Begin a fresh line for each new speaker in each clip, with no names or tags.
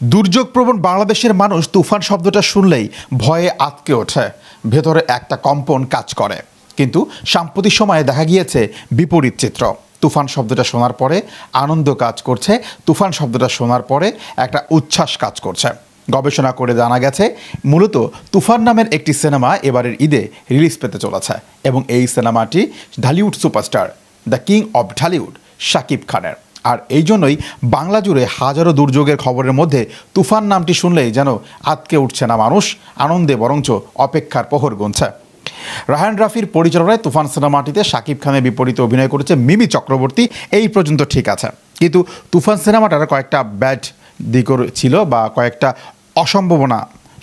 দুর্যোগপ্রবণ বাংলাদেশের মানুষ তুফান শব্দটা শুনলেই ভয়ে আঁতকে ওঠে, ভেতরে একটা কম্পন কাজ করে। কিন্তু সাম্প্রতিক সময়ে দেখা গিয়েছে বিপরীত চিত্র। তুফান শব্দটা শোনার পরে আনন্দ কাজ করছে, তুফান শব্দটা শোনার পরে একটা উচ্ছ্বাস কাজ করছে। গবেষণা করে জানা গেছে মূলত তুফান নামের একটি সিনেমা এবারের ঈদে রিলিজ পেতে চলেছে এবং এই সিনেমাটি Dhallywood superstar the king of Dhallywood Shakib খানের। আর এই জন্যই বাংলা জুড়ে হাজারো দুর্যোগের খবরের মধ্যে তুফান নামটি শুনলেই যেন আঁতকে উঠছে না মানুষ, আনন্দে বরঞ্চ অপেক্ষার প্রহর গুনছে। রায়হান রাফির পরিচালনায় তুফান সিনেমাটিতে শাকিব খানের বিপরীতে অভিনয় করেছে মিমি চক্রবর্তী। এই পর্যন্ত ঠিক আছে, কিন্তু তুফান সিনেমাটার কয়েকটা ব্যাড দিকও ছিল বা কয়েকটা অসম্ভাবনা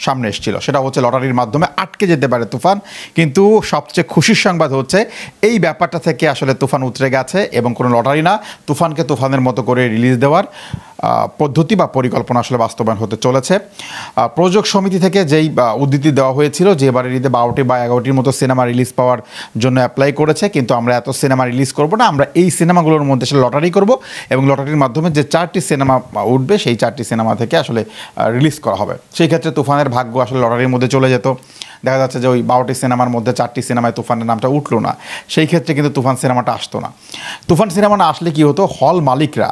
সামনে এসেছিল। সেটা হচ্ছে লটারির মাধ্যমে আটকে যেতে পারে তুফান, কিন্তু সবচেয়ে খুশির সংবাদ হচ্ছে এই ব্যাপারটা থেকে আসলে তুফান উতরে গেছে এবং কোনো লটারি না, তুফানকে তুফানের মতো করে রিলিজ দেওয়ার পদ্ধতি বা পরিকল্পনা আসলে বাস্তবায়ন হতে চলেছে। প্রযোজক সমিতি থেকে যেই উদ্ধৃতি দেওয়া হয়েছিল যে এবারের ঈদে 12টি বা 11টির মতো সিনেমা রিলিজ পাওয়ার জন্য অ্যাপ্লাই করেছে, কিন্তু আমরা এত সিনেমা রিলিজ করব না, আমরা এই সিনেমাগুলোর মধ্যে আসলে লটারি করব এবং লটারির মাধ্যমে যে 4টি সিনেমা উঠবে সেই 4টি সিনেমা থেকে আসলে রিলিজ করা হবে। সেই ক্ষেত্রে তুফানের ভাগ্য আসলে লটারির মধ্যে চলে যেত। দেখা যাচ্ছে যে ওই 12টি সিনেমার মধ্যে 4টি সিনেমায় তুফানের নামটা উঠলো না, সেই ক্ষেত্রে কিন্তু তুফান সিনেমাটা আসতো না। তুফান সিনেমা না আসলে কি হতো, হল মালিকরা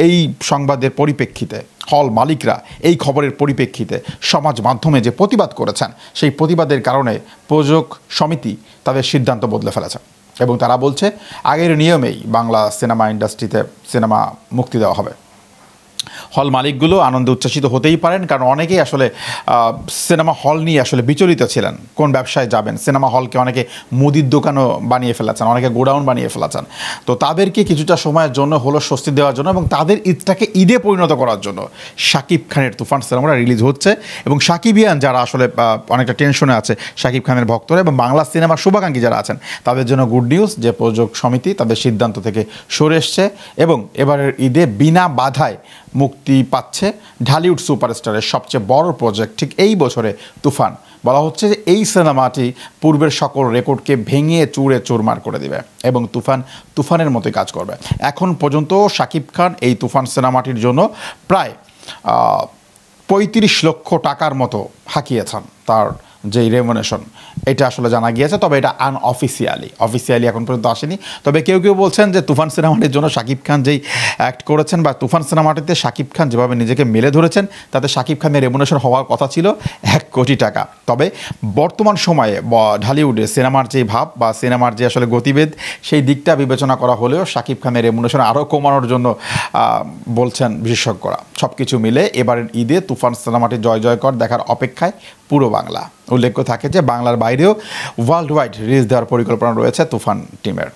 এই সংবাদের পরিপ্রেক্ষিতে, হল মালিকরা এই খবরের পরিপ্রেক্ষিতে সমাজ মাধ্যমে যে প্রতিবাদ করেছেন, সেই প্রতিবাদের কারণে প্রযোজক সমিতি তাদের সিদ্ধান্ত বদলে ফেলেছে এবং তারা বলছে আগের নিয়মেই বাংলা সিনেমা ইন্ডাস্ট্রিতে সিনেমা মুক্তি দেওয়া হবে। হল মালিকগুলো আনন্দে উচ্ছ্বাসিত হতেই পারেন, কারণ অনেকেই আসলে সিনেমা হল নিয়ে আসলে বিচলিত ছিলেন, কোন ব্যবসায় যাবেন। সিনেমা হলকে অনেকে মুদির দোকানও বানিয়ে ফেলেছেন, অনেকে গোডাউন বানিয়ে ফেলেছেন। তো তাদেরকে কিছুটা সময়ের জন্য হলো স্বস্তি দেওয়ার জন্য এবং তাদের ঈদটাকে ঈদে পরিণত করার জন্য শাকিব খানের তুফান সিনেমাটা রিলিজ হচ্ছে এবং শাকিবিয়ান যারা আসলে অনেকটা টেনশনে আছে, শাকিব খানের ভক্তরা এবং বাংলা সিনেমার শুভাকাঙ্ক্ষী যারা আছেন, তাদের জন্য গুড নিউজ যে প্রযোজক সমিতি তাদের সিদ্ধান্ত থেকে সরে এসছে এবং এবারের ঈদে বিনা বাধায় মুক্তি পাচ্ছে ঢালিউড সুপারস্টারের সবচেয়ে বড় প্রজেক্ট। ঠিক এই বছরে তুফান, বলা হচ্ছে যে এই সিনেমাটি পূর্বের সকল রেকর্ডকে ভেঙে চুরে চুরমার করে দেবে এবং তুফানের মতোই কাজ করবে। এখন পর্যন্ত শাকিব খান এই তুফান সিনেমাটির জন্য প্রায় 35 লক্ষ টাকার মতো হাঁকিয়েছেন তার যেই রেমুনেশন, এটা আসলে জানা গিয়েছে। তবে এটা অফিসিয়ালি এখন পর্যন্ত আসেনি। তবে কেউ কেউ বলছেন যে তুফান সিনেমাটির জন্য শাকিব খান যেই অ্যাক্ট করেছেন বা তুফান সিনেমাটিতে শাকিব খান যেভাবে নিজেকে মেলে ধরেছেন, তাতে শাকিব খানের রেমুনেশন হওয়ার কথা ছিল 1 কোটি টাকা। তবে বর্তমান সময়ে ঢালিউডে সিনেমার যে ভাব বা সিনেমার যে আসলে গতিবেগ, সেই দিকটা বিবেচনা করা হলেও শাকিব খানের রেমুনেশন আরও কমানোর জন্য বলছেন বিশেষজ্ঞরা। সব কিছু মিলে এবারের ঈদে তুফান সিনেমাটি জয় জয়কর দেখার অপেক্ষায় পুরো বাংলা। উল্লেখ্য থাকে যে বাংলার বাইরেও ওয়ার্ল্ড ওয়াইড রিলিজ দেওয়ার পরিকল্পনা রয়েছে তুফান টিমের।